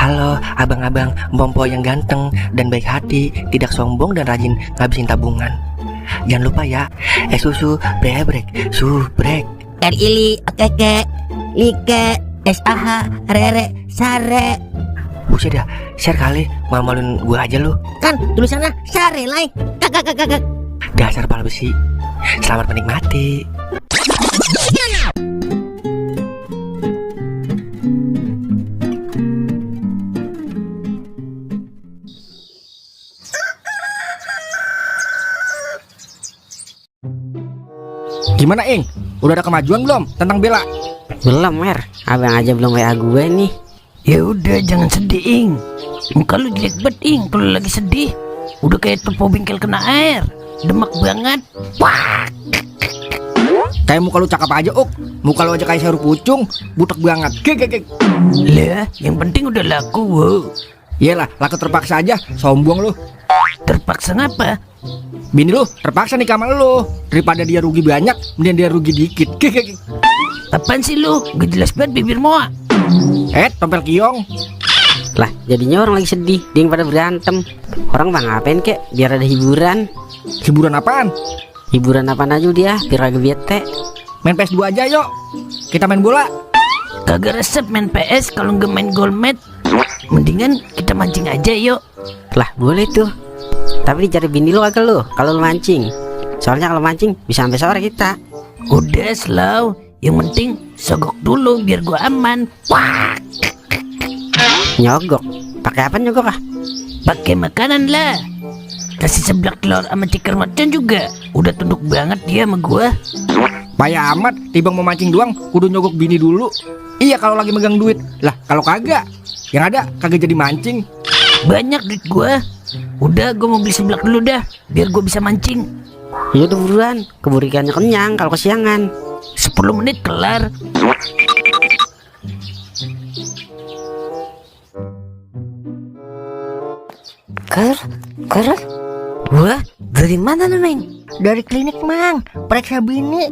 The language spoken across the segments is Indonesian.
Halo abang-abang Bompo yang ganteng dan baik hati, tidak sombong dan rajin ngabisin tabungan. Jangan lupa ya, susu brebrek, subrek. Ili, okeke, like, SAH, rere, sare. Buset dah, share kali, malu-maluin gua aja lu. Kan tulisannya sare lai. Kakak. Dasar pala besi. Selamat menikmati. Gimana Ing? Udah ada kemajuan belum tentang Bella? Belum Mer, abang aja belum WA gue nih. Ya udah jangan sedih Ing. Muka lu jelek banget Ing kalau lagi sedih. Udah kayak topo bengkel kena air. Demak banget. Wah. Kayak muka lu cakep aja Uk. Muka lu aja kayak sayur pucung, butek banget. Gek. Lah, yang penting udah laku. Wow. Iyalah, laku terpaksa aja, sombong lu. Terpaksa ngapa? Bini lu terpaksa nikah sama lu. Daripada dia rugi banyak, mending dia rugi dikit. Gek. Apaan sih lu? Gak jelas banget bibir moa. Tompel kiong. Lah, jadinya orang lagi sedih, dia yang pada berantem. Orang bang ngapain kek? Biar ada hiburan. Hiburan apaan? Hiburan apaan aja dia, biar agak bete. Main PS2 aja yuk. Kita main bola. Kagak resep main PS kalau nggak main golmet. Mendingan kita mancing aja yuk. Lah, boleh tuh. Tapi dicari bini lu agak lu, kalau lu mancing. Soalnya kalau mancing bisa sampai sore kita. Udah slow. Yang penting sogok dulu biar gua aman. Wah. Nyogok. Pakai apa nyogok ah? Pakai makanan lah. Kasih seblak telur sama cikar macan juga. Udah tunduk banget dia sama gua. Payah amat, tibang mau mancing doang, kudu nyogok bini dulu. Iya kalau lagi megang duit. Lah kalau kagak, yang ada kagak jadi mancing. Banyak duit gua. Udah gua mau beli seblak dulu dah, biar gua bisa mancing. Ya udah buruan, keburu ikannya kenyang kalau kesiangan. 10 menit kelar. Ker. Wah, dari mana lu Neng? Dari klinik Mang, periksa bini.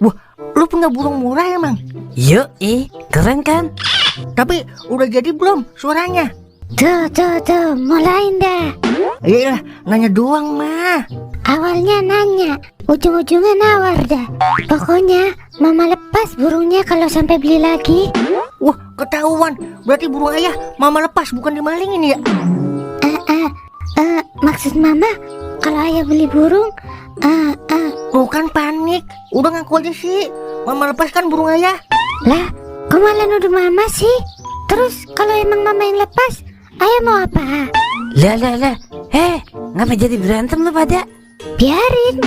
Wah, lu punya burung murah ya Mang? Yo, keren kan? Tapi udah jadi belum suaranya? Tuh, mulain dah. Iya, nanya doang mah. Awalnya nanya, ujung-ujungnya nawar dah. Pokoknya mama lepas burungnya kalau sampai beli lagi. Wah, ketahuan. Berarti burung ayah mama lepas, bukan dimalingin ya? Maksud mama kalau ayah beli burung, Bukan panik. Udah ngaku aja sih. Mama lepas kan burung ayah. lah, kok malah nuduh mama sih? Terus kalau emang mama yang lepas, ayah mau apa? Lah. Ngapa jadi berantem lu pada? Biarin.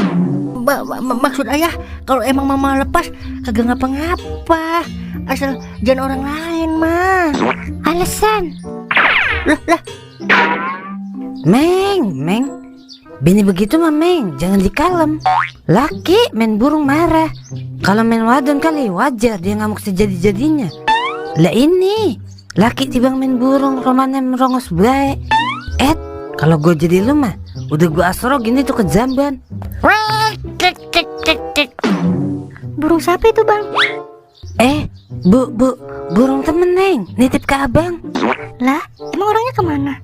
Maksud ayah, kalau emang mama lepas kagak ngapa-ngapa. Asal jangan orang lain mah. Alasan. Lah. Meng, bini begitu mah Meng, jangan dikalem. Laki main burung marah. Kalau main wadon kali wajar dia ngamuk sejadi-jadinya. Lah ini, laki tibang main burung romannya merongos baik. Kalau gue jadi lu mah, udah gue asro gini tuh ke jamban. Burung siapa itu bang? Burung temen Neng, nitip ke abang. Lah, emang orangnya kemana?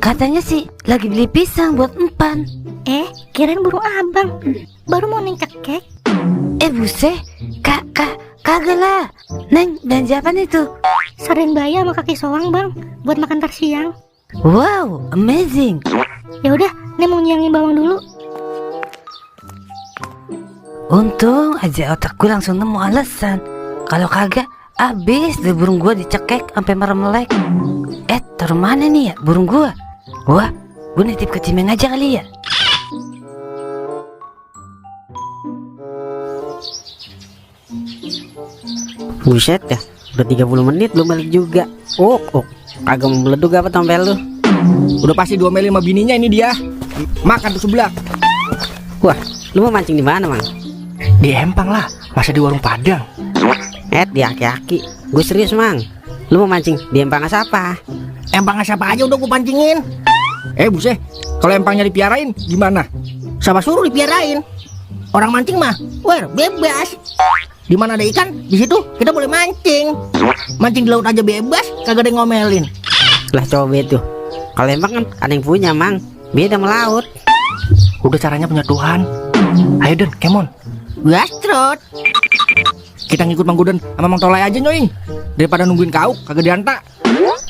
Katanya sih lagi beli pisang buat empan. Kirain burung abang. Baru mau neng cekek. Buset, kagak lah. Neng, belanja apaan itu? Saren baya sama kaki soang bang, buat makan ntar siang. Wow, amazing. Ya udah, neng mau nyangin bawang dulu. Untung aja otak gue langsung nemu alasan. Kalau kagak, abis deh burung gue dicekek sampai merem-melek. Taruh mana nih ya burung gue? Wah, gue nitip ke Cimeng aja kali ya. Buset ya, udah 30 menit belum balik juga. Agak meleduk apa tompel lu? Udah pasti diomelin sama bininya ini dia. Makan tuh sebelah. Wah, lu mau mancing di mana Mang? Di Empang lah, masa di warung Padang. Di aki-aki. Gue serius Mang. Lu mau mancing di empang apa? Empang siapa aja udah gue pancingin. Buset, kalau empangnya dipiarain gimana? Siapa suruh dipiarain? Orang mancing mah, bebas. Di mana ada ikan, di situ kita boleh mancing. Mancing di laut aja bebas, kagak ada yang ngomelin. Lah coba itu. Kalau empang kan ada yang punya, Mang. Beda melaut. Udah caranya punya Tuhan. Ayo Den, kemon. Gastrot. Kita ngikut Mang Guden sama Mang Tolai aja nyoing. Daripada nungguin kau kagak diantak.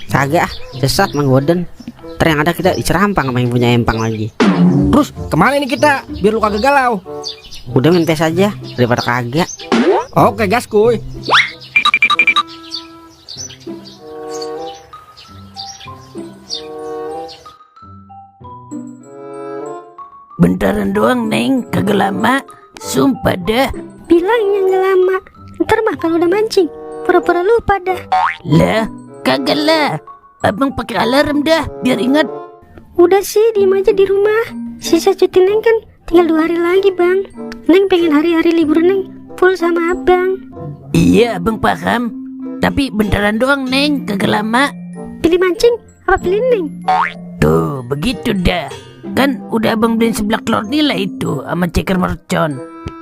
Kagak, sesat Mang Goden. Ntar yang ada kita dicerampang sama yang punya empang lagi. Terus kemana ini kita? Biar lu kagak galau. Udah main tes aja daripada kagak. Oke gas kuy. Bentaran doang, Neng, kagak lama. Sumpah dah. Bilangnya nggak lama. Ntar mah kalau udah mancing, pura-pura lupa dah. Lah, kagak lah. Abang pakai alarm dah, biar ingat. Udah sih, diem aja di rumah. Sisa cuti Neng kan tinggal 2 hari lagi, Bang. Neng pengen hari-hari libur Neng full sama Abang. Iya, Abang paham. Tapi bentaran doang, Neng, kagak lama. Pilih mancing apa pilih Neng? Tuh, begitu dah. Kan udah Abang beliin seblak telur nila itu sama ceker mercon.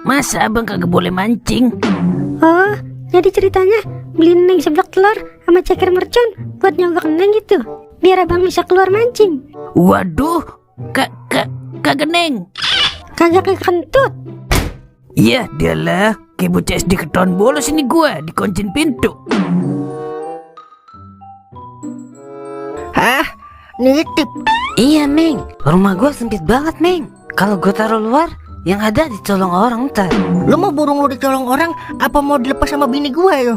Masa Abang kagak boleh mancing? Oh, jadi ceritanya beliin Neng seblak telur sama ceker mercon buat nyogok Neng gitu, biar Abang bisa keluar mancing. Waduh, kagak, Neng. Kagak kentut. Iya, dialah. Kayak bocah SD ketahuan bolos ini gua, dikuncin pintu. Hah? Nitip. Iya Meng, rumah gua sempit banget Meng. Kalau gua taruh luar, yang ada dicolong orang ntar. Lu mau burung lu dicolong orang apa mau dilepas sama bini gua yo?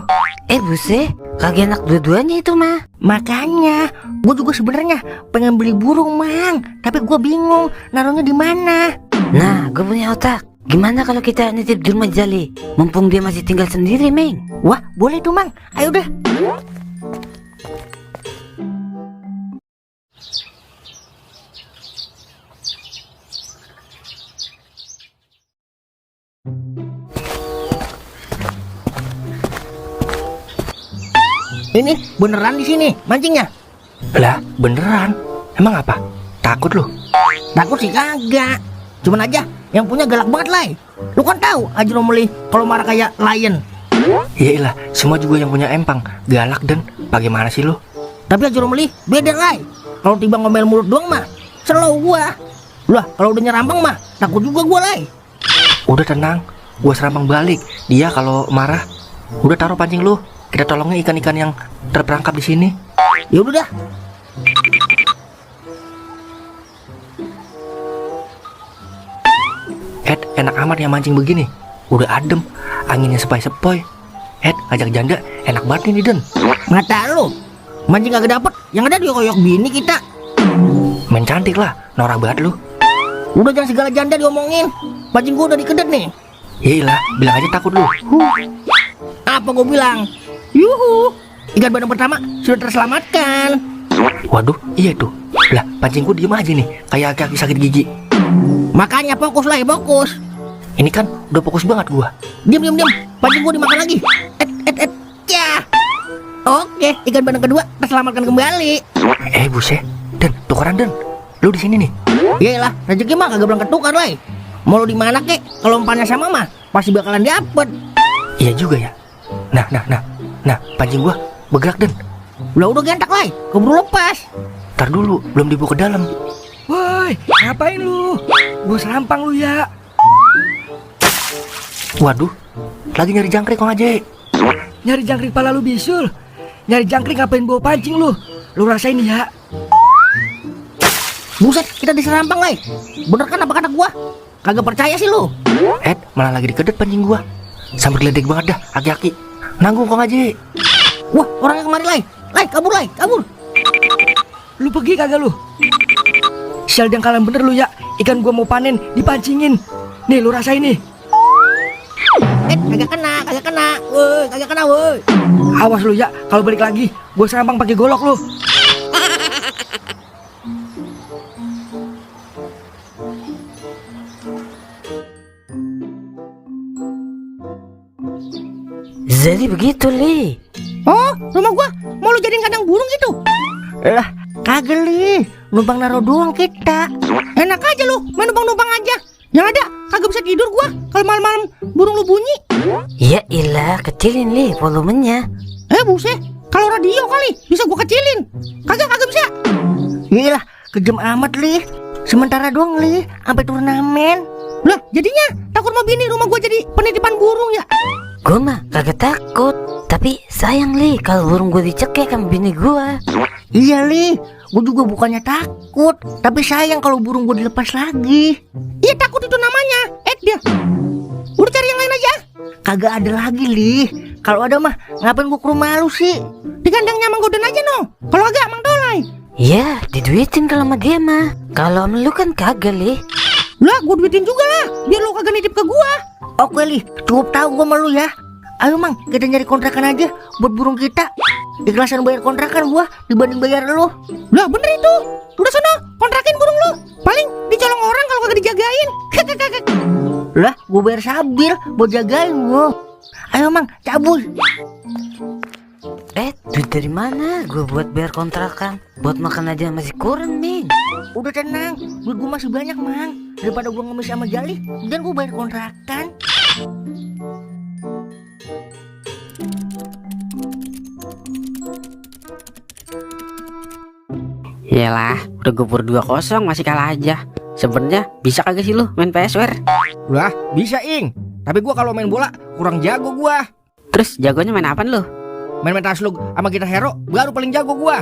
Buse, kagak enak dua-duanya itu mah. Makanya, gua juga sebenarnya pengen beli burung, Mang. Tapi gua bingung naruhnya di mana. Nah, gua punya otak. Gimana kalau kita nitip di rumah Jali? Mumpung dia masih tinggal sendiri Meng. Wah, boleh tuh, Mang. Ayo deh. Ini beneran di sini mancingnya? Lah, beneran? Emang apa? Takut lu? Takut sih kagak. Cuman aja yang punya galak banget Lai. Lu kan tahu Haji Romli kalau marah kayak lion. Iyalah, semua juga yang punya empang galak dan bagaimana sih lu? Tapi Haji Romli beda Lai. Kalau tiba ngomel mulut doang mah slow gua. Lah kalau udah nyerampang mah takut juga gua Lai. Udah tenang, gua serampang balik. Dia kalau marah, udah taruh pancing lu. Kita tolongnya ikan-ikan yang terperangkap di sini. Ya udah dah. Enak amat ya mancing begini. Udah adem, anginnya sepoi-sepoi. Ajak janda enak banget nih Den. Mata lu mancing kagak dapet, yang ada diokoyok bini kita. Main cantik lah, norak banget lu. Udah jangan segala janda diomongin. Pancing gua udah dikedet nih. Iyalah, bilang aja takut lu. Apa gua bilang? Yuhu, ikan bandeng pertama sudah terselamatkan. Waduh, iya tuh. Lah, pancing gua diem aja nih, kayak kaki sakit gigi. Makanya fokus Lai, fokus. Ini kan udah fokus banget gua. Diam. Pancing gua dimakan lagi. Ya. Oke, ikan bandeng kedua terselamatkan kembali. Buset. Den, tukeran Den. Lu di sini nih. Iyalah, rezeki mah kagak berangkat tukar Lai. Mau lu di mana kek? Kalau umpannya sama mah pasti bakalan dapet. Iya juga ya. Nah, pancing gua bergerak Den. Udah gentak Lai, keburu lepas. Ntar dulu, belum dibawa ke dalam. Woi, ngapain lu? Gua serampang lu ya. Waduh, lagi nyari jangkrik Kong Aje. Nyari jangkrik pala lu bisul. Nyari jangkrik ngapain bawa pancing lu? Lu rasain ya. Buset, kita diserampang Lai. Bener kan apa kata gua? Kagak percaya sih lu. Malah lagi dikedet pancing gua. Sampai geledek banget dah, aki-aki. Nanggung Kong Aje. Wah, orangnya kemari Lai. Lai, kabur Lai, kabur. Lu pergi kagak lu? Sial jangkalan bener lu ya. Ikan gua mau panen, dipancingin. Nih, lu rasain nih. Kagak kena. Woi, kagak kena, woi. Awas lu ya, kalau balik lagi, gua serampang pakai golok lu. Jadi begitu Li. Oh, rumah gua mau lu jadiin kandang burung gitu? Lah, kagak Li. Numpang naruh doang kita. Enak aja lu, main numpang-numpang aja. Yang ada, kagak bisa tidur gua kalau malam-malam burung lu bunyi. Ya ilah, kecilin Li volumenya. Buset, kalau radio kali bisa gua kecilin. Kagak bisa Iyalah, kejam amat Li. Sementara doang Li, sampai turnamen. Lah, jadinya takut mau bini rumah gua jadi penitipan burung ya? Gue mah kagak takut, tapi sayang Li kalau burung gue dicekek sama bini gue. Iya Li, gua juga bukannya takut, tapi sayang kalau burung gua dilepas lagi. Iya takut itu namanya, dia. Udah cari yang lain aja. Kagak ada lagi Li. Kalau ada mah ngapain gua ke rumah lu sih? Di kandangnya Mang Goden aja no. Kalau agak Mang Dolai. Ya, diduitin kalau sama dia mah. Kalau sama lu kan kagak Li. Lah, gua duitin juga lah, biar lu kagak nitip ke gua. Oke Li, cukup tahu gua sama lu ya. Ayo Mang, kita nyari kontrakan aja buat burung kita. Ikhlasan bayar kontrakan gua dibanding bayar lu. Lah bener itu. Udah sono, kontrakin burung lu. Paling dicolong orang kalau kagak dijagain. Lah, gua bayar sabil buat jagain gua. Ayo Mang, cabul. Duit dari mana? Gue buat bayar kontrakan. Buat makan aja masih kurang nih. Udah tenang, duit gua masih banyak Mang. Daripada gua ngemis sama Jali, dan gua bayar kontrakan. Yalah, udah gubur 2-0 masih kalah aja. Sebenarnya bisa kagak sih lu main PS Wer? Lah, bisa Ing. Tapi gua kalau main bola kurang jago gua. Terus jagonya main apaan lu? Main Taslug sama gitar hero baru paling jago gua.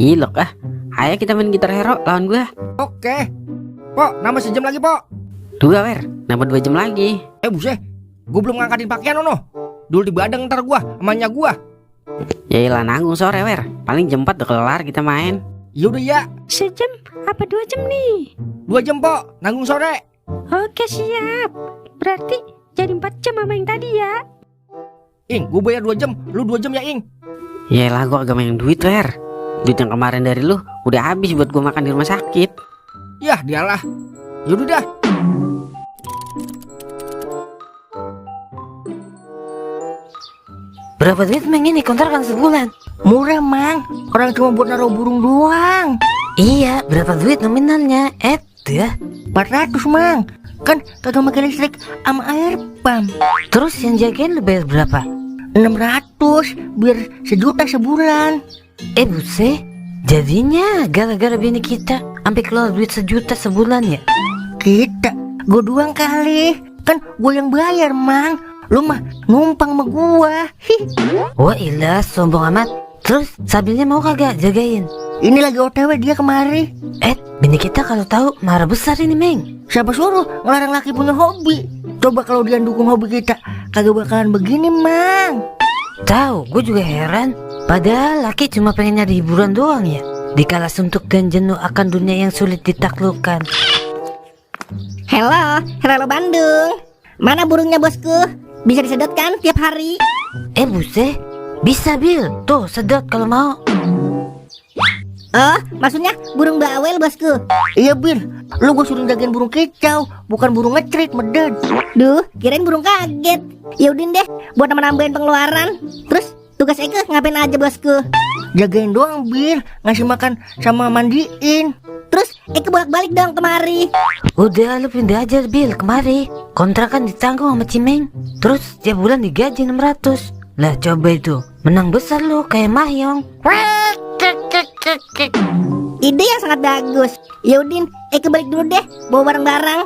Ilok ah. Ayo kita main gitar hero lawan gua. Oke. Pok, nambah sejam lagi, Pok. 2 Wer, nambah 2 jam lagi. Buset. Gua belum ngangkatin pakaian ono. Dulu di badang ntar gua emaknya gua. Yaelah nanggung sore Wer. Paling jam 4 udah kelar kita main. Yaudah ya. Sejam apa 2 jam nih? 2 jam, Pok. Nanggung sore. Oke siap. Berarti jadi 4 jam sama yang tadi ya. Ing, gua bayar 2 jam, lu 2 jam ya Ing. Yaelah gua agak main duit Wer. Duit yang kemarin dari lu udah habis buat gua makan di rumah sakit. Yah, dialah. Yaudah dah. Berapa duit Meng ini kontrakan sebulan? Murah, Mang. Orang cuma buat naruh burung doang. Iya, berapa duit nominalnya? Ya 400, Mang. Kan kagak pakai listrik sama air pump. terus yang jagain lu bayar berapa? 600 biar 1 juta sebulan. Buset, jadinya gara-gara bini kita sampai keluar duit 1 juta sebulan ya? Kita, gua doang kali. Kan gua yang bayar, Mang. Lu mah numpang sama gua. Wah ilah, sombong amat. Terus Sabilnya mau kagak jagain? Ini lagi OTW dia kemari. Bini kita kalau tahu marah besar ini Meng. Siapa suruh ngelarang laki punya hobi? Coba kalau dia dukung hobi kita, kagak bakalan begini, Mang. Tahu, gue juga heran. Padahal laki cuma pengen nyari hiburan doang ya. Dikala suntuk dan jenuh akan dunia yang sulit ditaklukkan. Halo Bandung. Mana burungnya bosku? Bisa disedot kan tiap hari? Buset, bisa Bil. Tuh sedot kalau mau. Oh, maksudnya burung bawel bosku. Iya, Bil. Lu gua suruh jagain burung kicau, bukan burung ngecrit meded. Duh, kirain burung kaget. Yaudin deh, buat nambahin pengeluaran. Terus tugas Eke ngapain aja bosku? Jagain doang, Bil. Ngasih makan sama mandiin. Terus Eke bolak-balik dong kemari. Udah lu pindah aja Bil kemari. Kontrakan ditanggung sama Cimeng. Terus tiap bulan digaji 600. Lah coba itu, menang besar lu kayak Mahyong. Ide yang sangat bagus. Yaudin, Eke balik dulu deh, bawa barang-barang.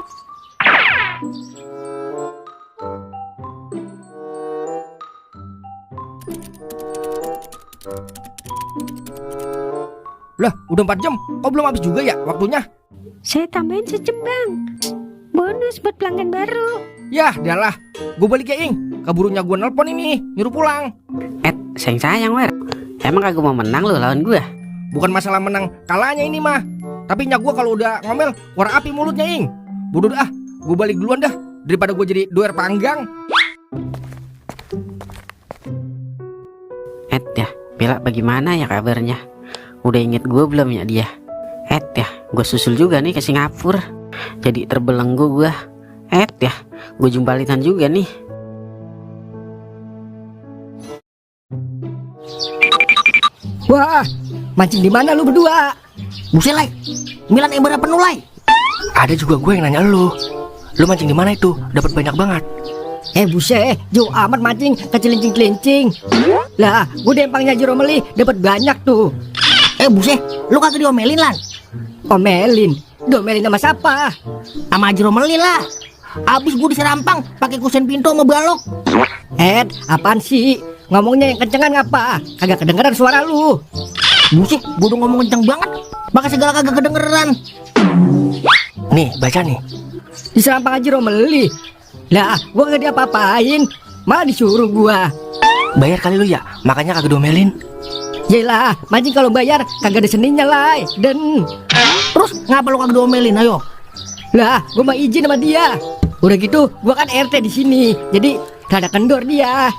Lah, udah 4 jam. Kok belum habis juga ya waktunya? Saya tambahin sejam bang. Bonus buat pelanggan baru. Yah, dialah. Gua balik ya, Ing. Keburunya gua nelpon ini, nyuruh pulang. Sayang Wer. Emang kagak mau menang lu lawan gua? Bukan masalah menang kalahnya ini mah. Tapi nyak gua kalau udah ngomel, keluar api mulutnya, Ing. Bodoh dah, gua balik duluan dah. Daripada gua jadi doer panggang. Ya, Bella bagaimana ya kabarnya? Udah inget gue belum ya dia? Ya, gue susul juga nih ke Singapura. Jadi terbelenggu gue. Ya, gue jumbalitan juga nih. Wah, mancing di mana lu berdua? Buset, Lai. Milan Ebara penuh, Lai. Ada juga gue yang nanya lu. Lu mancing di mana itu? Dapat banyak banget. Buset, jauh amat mancing kecelincing-kelincing. Lah, gue dempangnya Jeromeli dapat banyak tuh. Buset, lu kagak diomelin, Lan? Omelin? Domelin sama siapa? Sama Haji Romeli lah. Abis gue diserampang pakai kusen pintu sama balok. Apaan sih? Ngomongnya yang kencengan ngapa? Kagak kedengeran suara lu. Buset, gue udah ngomong kenceng banget. Pakai segala kagak kedengeran. Nih, baca nih. Diserampang Haji Romeli. Lah, gue gak diapa-apain. Malah disuruh gue. Bayar kali lu ya, makanya kagak domelin. Yelah, mancing kalau bayar kagak ada seninya lah. Dan terus ngapa lu kagak domelin? Ayo. Lah, gue mah izin sama dia. Udah gitu, gue kan RT di sini. Jadi gak ada kendor dia.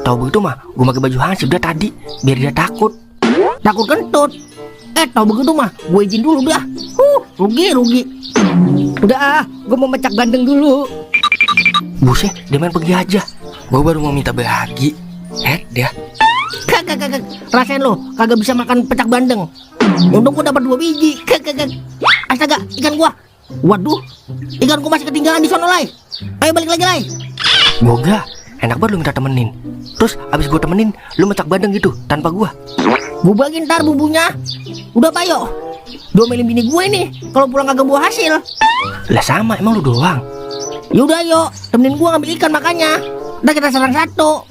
Tau begitu mah, gue pakai baju hansip dah tadi, biar dia takut. Takut kentut. Tau begitu mah, gue izin dulu dah. Rugi. Udah gue mau mecak bandeng dulu. Buset, dia main pergi aja. Gue baru mau minta bagi. Dia. Kagak. Rasain lo, kagak bisa makan pecak bandeng. Untung gue dapat 2 biji. Kagak. Astaga, ikan gua. Waduh, ikan gua masih ketinggalan di sono, Lai. Ayo balik lagi, Lai. Boga, enak banget lu minta temenin. Terus abis gue temenin, lu mecak bandeng gitu, tanpa gua. Gue bagi ntar bumbunya. Udah Pak, yuk. Domelin bini gue nih, kalau pulang kagak bawa hasil. Lah sama, emang lu doang. Yaudah yuk, temenin gue ngambil ikan makanya. Ntar kita serang satu.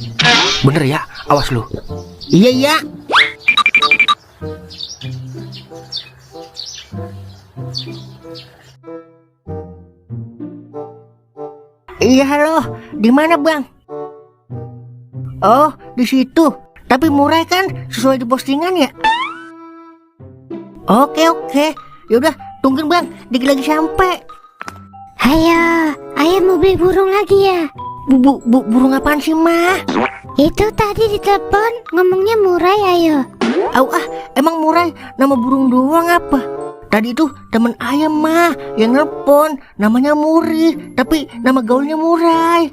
Bener ya, awas lu. Iya. Iya halo, di mana bang? Oh, di situ. Tapi murah kan, sesuai di postingan ya? Oke. Yaudah, tungguin bang, dikit lagi sampai. Ayo mau beli burung lagi ya? Burung apaan sih mah? Itu tadi di telepon ngomongnya murai ayo. Emang murai nama burung doang apa? Tadi itu temen ayam mah yang nelpon, namanya Muri, tapi nama gaulnya Murai.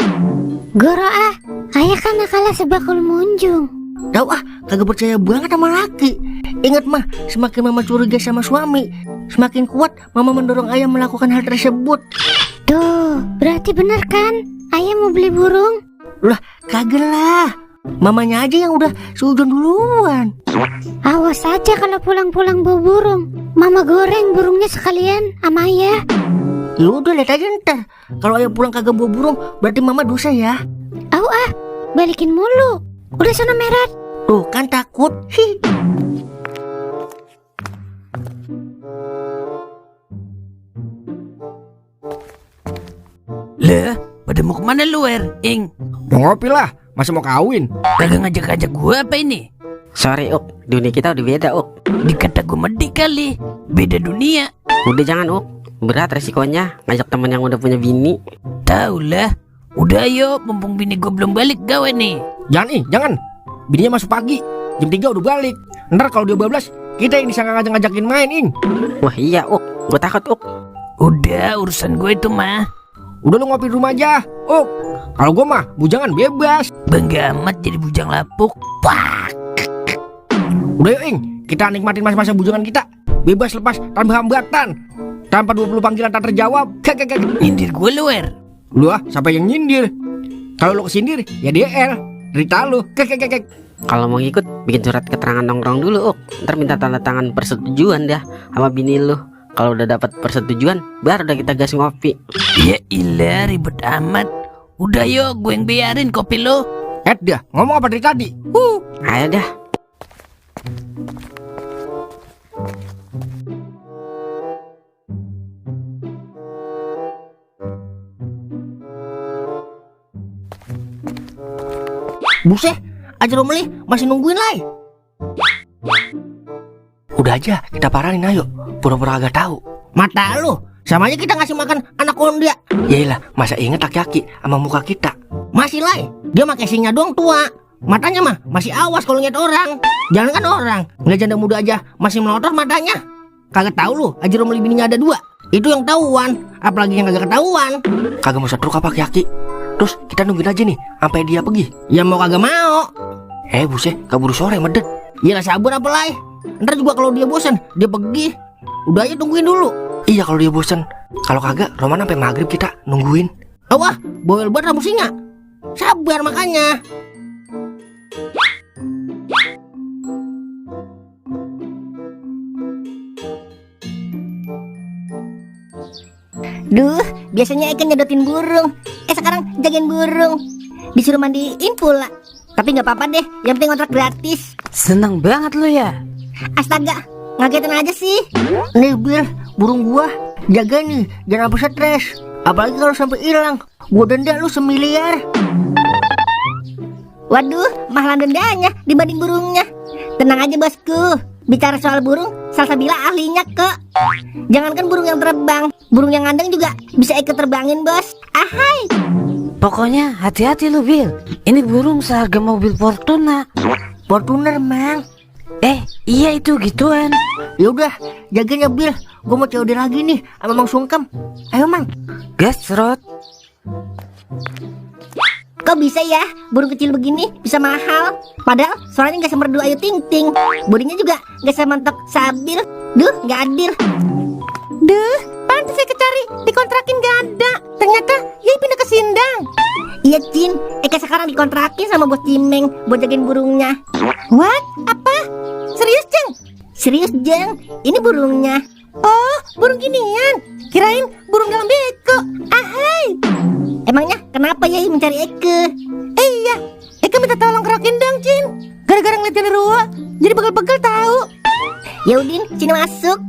Goro ayah kan nakalah sebakul munjung. Kagak percaya banget sama laki. Ingat mah, semakin mama curiga sama suami, semakin kuat mama mendorong ayah melakukan hal tersebut. Tuh, berarti bener kan? Ayah mau beli burung? Lah, kagak lah. Mamanya aja yang udah seujun duluan. Awas aja kalau pulang-pulang bawa burung. Mama goreng burungnya sekalian sama ayah. Ya udah lihat aja ntar. Kalau ayah pulang kagak bawa burung, berarti mama dosa ya. Balikin mulu. Udah sana meret. Tuh kan takut. Lah, pada mau kemana lu, Ing? Mau ngopi lah, masa mau kawin? Kagak ngajak-ngajak gua apa ini? Sorry Uk, dunia kita udah beda Uk. Dikata gua medik kali. Beda dunia. Udah jangan Uk, berat resikonya ngajak temen yang udah punya bini. Tahu lah. Udah ayo, mumpung bini gua belum balik gawe nih. Jangan. Bininya masuk pagi, jam 3 udah balik. Ntar kalau dia 12, kita yang disangka ngajak-ngajakin main, Ing. Wah iya Uk, gue takut Uk. Udah, urusan gue itu mah. Udah lu ngopi di rumah aja, Kalau gue mah bujangan bebas. Bangga amat jadi bujang lapuk. Udah yuk Ing, kita nikmatin masa-masa bujangan kita. Bebas lepas tanpa hambatan, tanpa 20 panggilan tak terjawab. Nyindir gue lu, Lu siapa yang nyindir? Kalau lu kesindir, ya DL. Derita lu. Kalau mau ngikut, bikin surat keterangan nongkrong dulu Uk. Ntar minta tanda tangan persetujuan dah sama bini lu. Kalau udah dapat persetujuan, baru udah kita gas ngopi. Ya ilah, ribet amat. Udah yuk, gue yang bayarin kopi lo. Dah, ngomong apa dari tadi? Ayo dah. Buset, Haji Romeli masih nungguin Lai. Udah aja, kita parahin ayo. Pura-pura agak tahu. Mata lu, sama aja kita ngasih makan anak kondia. Yaelah, masa inget laki-laki sama muka kita. Masih Lai, dia mah casingnya doang tua. Matanya mah masih awas kalau lihat orang. Jangan kan orang, ngeliat janda muda aja masih melotot matanya. Kagak tahu lu, Haji Romeli bininya ada 2. Itu yang tahuan, apalagi yang kagak ketahuan. Kagak mau setruk apa laki-laki. Terus kita nungguin aja nih sampai dia pergi. Ya mau kagak mau. Buset, kabur sore medet. Yalah sabar apa Lai. Ntar juga kalau dia bosan, dia pergi. Udah aja tungguin dulu. Iya kalau dia bosen. Kalau kagak, Roman sampai maghrib kita nungguin. Wah, bawel banget rambut singa. Sabar makanya. Duh, biasanya Eka nyedotin burung. Sekarang jagain burung. Disuruh mandiin pula. Tapi nggak apa-apa deh, yang penting kontrak gratis. Seneng banget lu ya. Astaga, ngagetin aja sih. Nih Bil, burung gua. Jaga nih, jangan sampai stres. Apalagi kalau sampai hilang, gua denda lu 1 miliar. Waduh, mahal dendanya dibanding burungnya. Tenang aja bosku. Bicara soal burung, Salsabila ahlinya kok. Jangankan burung yang terbang, burung yang ngandeng juga bisa ikut terbangin bos. Ahai. Pokoknya hati-hati lu Bil. Ini burung seharga mobil Fortuna. Fortuner mang. Iya itu gituan. Yaudah, jagain ya Bil. Gua mau COD lagi nih sama Mang Sungkem. Ayo Mang. Gas Rod. Kok bisa ya burung kecil begini bisa mahal? Padahal suaranya gak semerdu Ayu Ting Ting. Bodinya juga gak semantok Sabil. Duh, gak adil. Duh, pantas saya kecari, dikontrakin gak ada. Ternyata Yai pindah ke Sindang. Iya Cin, Eka sekarang dikontrakin sama bos Cimeng buat jagain burungnya. What? Apa? Serius Ceng? Serius Jeng, ini burungnya. Oh, burung ginian. Kirain burung dalam beko. Ahai. Emangnya kenapa Yai mencari Eke? Iya, Eke minta tolong kerokin dong Cin. Gara-gara ngeliat genderuwo, jadi pegel-pegel tahu. Yaudin, sini masuk.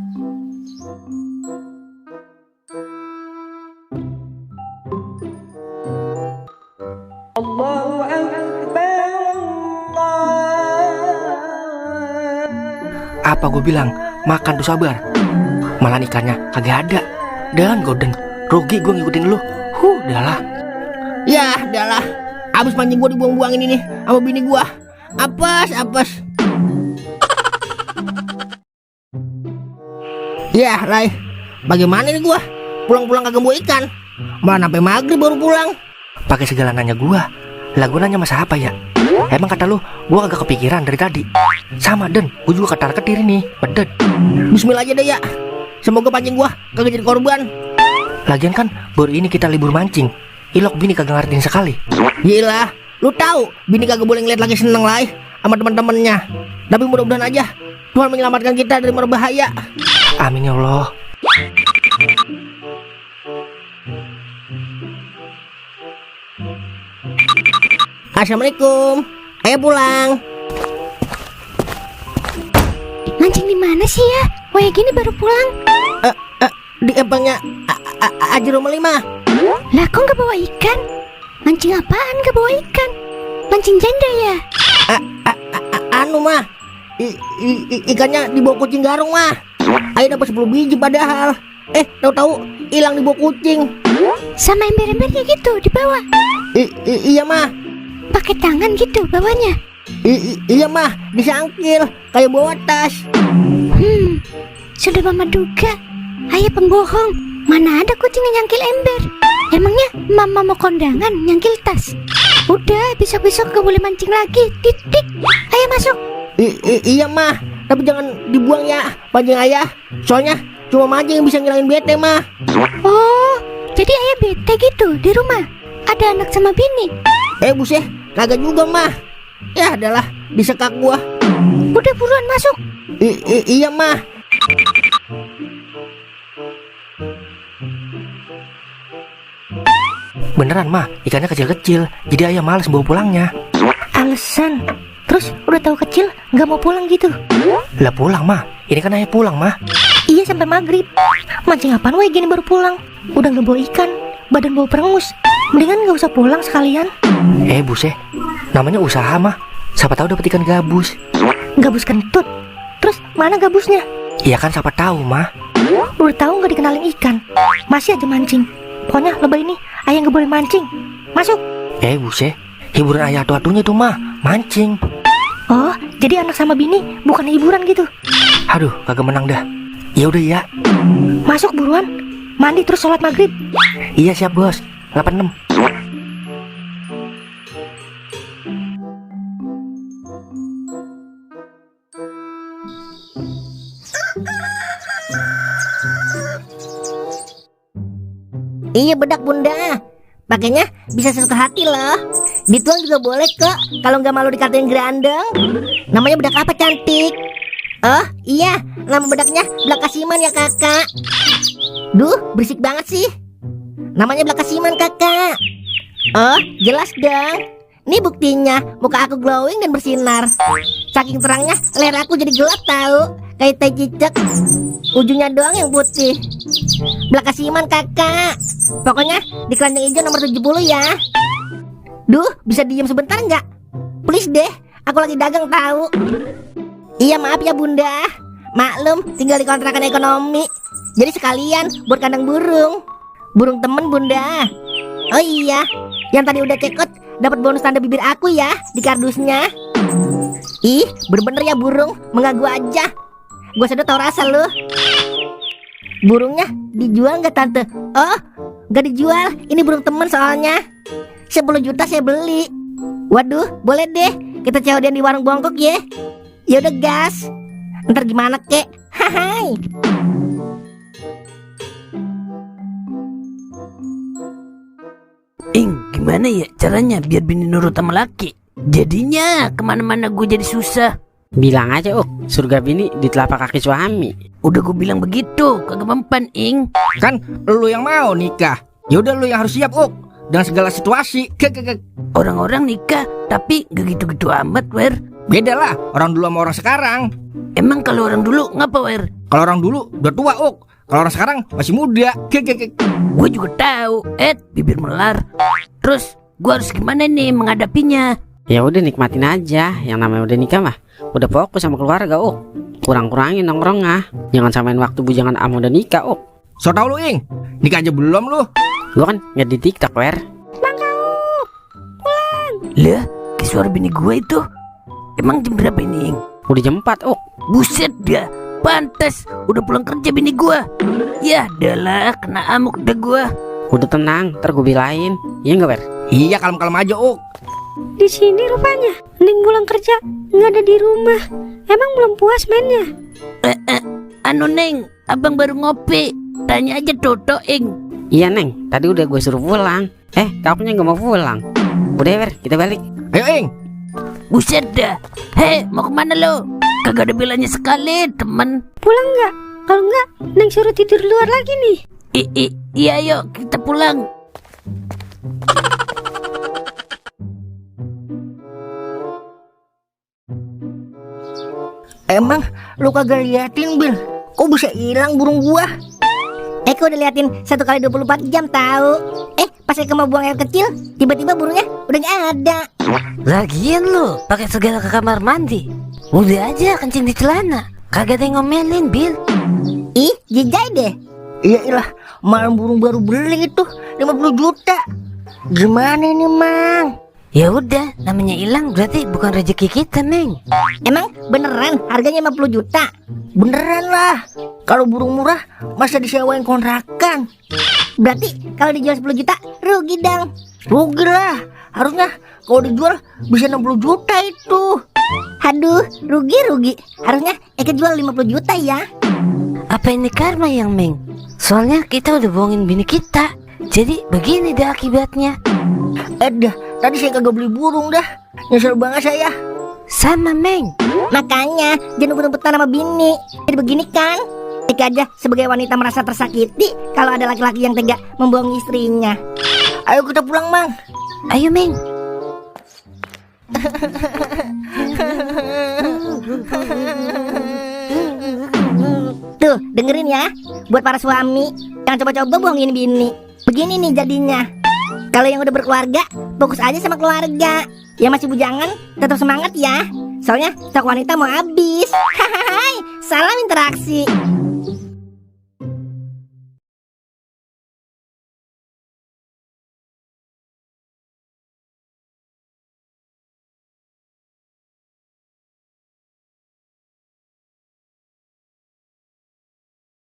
Apa gue bilang, makan tuh sabar. Malah ikannya kagak ada. Dan Golden, rugi gue ngikutin lu. Udahlah. Ya, udahlah. Abis mancing gua dibuang-buangin ini sama bini gua. Apes. Ya, Lai. Bagaimana nih gua? Pulang-pulang kagak bawa ikan. Malah sampai maghrib baru pulang. Pakai segala nanya gua. Lah gua nanya masa apa ya? Emang kata lu, gua kagak kepikiran dari tadi. Sama Den, gua juga ketar-ketir ini. Pedet. Bismillah aja deh ya. Semoga pancing gua kagak jadi korban. Lagian kan baru ini kita libur mancing. Ilok bini kagak ngertiin sekali. Gila, lu tahu bini kagak boleh ngeliat lagi seneng Lai sama teman-temannya. Tapi mudah-mudahan aja Tuhan menyelamatkan kita dari berbahaya. Amin ya Allah. Assalamualaikum. Ayo pulang. Mancing di mana sih ya? Wah gini baru pulang. Di empangnya Haji Roma 5. Lah kok nggak bawa ikan? Mancing apaan nggak bawa ikan? Mancing janda ya? Anu mah ikannya dibawa kucing garong mah. Ayo dapat 10 biji padahal. Tahu-tahu hilang dibawa kucing. Sama ember-embernya gitu dibawa? Iya mah. Pakai tangan gitu bawanya? Iya mah, disangkil kayak bawa tas. Sudah mama duga. Ayah pembohong. Mana ada kucing yang nyangkil ember? Emangnya mama mau kondangan nyangkil tas? Udah, besok-besok gak boleh mancing lagi. Titik. Ayo masuk. Iya mah, tapi jangan dibuang ya pancing ayah. Soalnya cuma mancing yang bisa ngilangin bete mah. Oh, jadi ayah bete gitu di rumah? Ada anak sama bini? Buset, kagak juga mah. Ya adalah disekak gua. Udah buruan masuk. Iya mah. Beneran mah, ikannya kecil-kecil. Jadi ayah males bawa pulangnya. Alasan. Terus udah tahu kecil nggak mau pulang gitu. Lah pulang mah, ini kan ayah pulang mah. Iya sampai maghrib. Mancing apaan weh gini baru pulang? Udah nggak bawa ikan, badan bau perengus. Mendingan nggak usah pulang sekalian. Buset, namanya usaha mah. Siapa tahu dapat ikan gabus. Gabus kentut. Terus mana gabusnya? Iya kan siapa tahu mah. Udah tahu nggak dikenalin ikan, masih aja mancing. Pokoknya lebay ini ayah nggak boleh mancing. Masuk. Buset, hiburan ayah atu-atunya tuh mah mancing. Oh, jadi anak sama bini bukan hiburan gitu. Aduh, kagak menang dah. Ya udah ya. Masuk buruan. Mandi terus sholat maghrib. Iya siap bos. 86. Iya bedak bunda. Pakainya bisa sesuka hati loh. Dituang juga boleh kok. Kalau nggak malu dikatain gerandeng. Namanya bedak apa cantik? Oh iya, nama bedaknya Belak Kasiman ya kakak. Duh, berisik banget sih. Namanya Blakasiman, kakak. Oh, jelas dong. Nih buktinya, muka aku glowing dan bersinar. Saking terangnya, leher aku jadi gelap tahu, kayak tai cicak. Ujungnya doang yang putih. Blakasiman, kakak. Pokoknya di keranjang hijau nomor 70 ya. Duh, bisa diem sebentar nggak? Please deh, aku lagi dagang tahu. Iya, maaf ya bunda. Maklum, tinggal di kontrakan ekonomi. Jadi sekalian buat kandang burung. Burung temen bunda. Oh iya, yang tadi udah cekot dapat bonus tanda bibir aku ya di kardusnya. Ih, bener-bener ya burung, mengganggu aja. Gua sedot tau rasa lu. Burungnya dijual nggak tante? Oh, nggak dijual. Ini burung temen soalnya. 10 juta saya beli. Waduh, boleh deh. Kita cewek di warung bongkok ya. Ya udah gas. Ntar gimana kek? Hai. Ing, gimana ya caranya biar bini nurut sama laki? Jadinya kemana-mana gue jadi susah. Bilang aja surga bini di telapak kaki suami. Udah gue bilang begitu, kagak mempan Ing. Kan lu yang mau nikah. Ya udah lu yang harus siap dengan segala situasi. Orang-orang nikah tapi gak gitu-gitu amat, Wer. Beda lah orang dulu sama orang sekarang. Emang kalau orang dulu ngapa, Wer? Kalau orang dulu udah tua kalau orang sekarang masih muda. Gue juga tahu, bibir melar. Terus gue harus gimana nih menghadapinya? Ya udah nikmatin aja. Yang namanya udah nikah mah udah fokus sama keluarga. Kurang-kurangin nongkrongnya. Jangan samain waktu bujangan ama udah nikah. So tau lu Ing, nikah aja belum lu. Gua kan nggak di TikTok, Wer. Lah, ke suara bini gue itu. Emang jam berapa ini, Ing? Udah jam 4, Buset dah, pantas udah pulang kerja bini gue. Ya adalah, kena amuk dah gue. Udah tenang, ntar gue bilain. Iya nggak, Wer? Iya, kalem-kalem aja Di sini rupanya Ning pulang kerja nggak ada di rumah. Emang belum puas mainnya? Anu Neng, abang baru ngopi. Tanya aja Toto, Ing. Iya Neng, tadi udah gue suruh pulang. Kamunya nggak mau pulang. Udah Wer, kita balik. Ayo Ing. Buset dah. Hei, mau kemana lo? Kagak ada bilangnya sekali, temen. Pulang nggak? Kalau nggak, Neng suruh tidur luar lagi nih. Iya yuk, kita pulang. Emang lu kagak liatin, Bil? Kok bisa hilang burung gua? Eko udah liatin 1 kali 24 jam tahu. Pas Eko mau buang air kecil, tiba-tiba burungnya udah nggak ada. Lagian lu pakai segala ke kamar mandi. Udah aja kencing di celana. Kagak ada yang ngomelin, Bil. Ih, jijai deh. Iya ilah, malam burung baru beli itu 50 juta. Gimana ini, Mang? Ya udah, namanya hilang berarti bukan rezeki kita, Neng. Emang beneran harganya 50 juta? Beneran lah. Kalau burung murah masa disewain kontrakan. Berarti kalau dijual 10 juta rugi dong. Rugi lah. Harusnya kalau dijual bisa 60 juta itu. Aduh, rugi. Harusnya Eka jual 50 juta ya. Apa ini karma yang Meng? Soalnya kita udah bohongin bini kita. Jadi begini deh akibatnya. Tadi saya kagak beli burung dah. Nyesel banget saya. Sama Meng. Makanya jangan ngebut-ngebutan sama bini. Jadi begini kan, Eka aja sebagai wanita merasa tersakiti kalau ada laki-laki yang tega membohongi istrinya. Ayo kita pulang, Mang. Ayo Meng. Tuh, dengerin ya. Buat para suami, jangan coba-coba bohongin bini. Begini nih jadinya. Kalau yang udah berkeluarga, fokus aja sama keluarga. Yang masih bujangan, tetap semangat ya. Soalnya stok wanita mau habis. Hahaha, salam interaksi.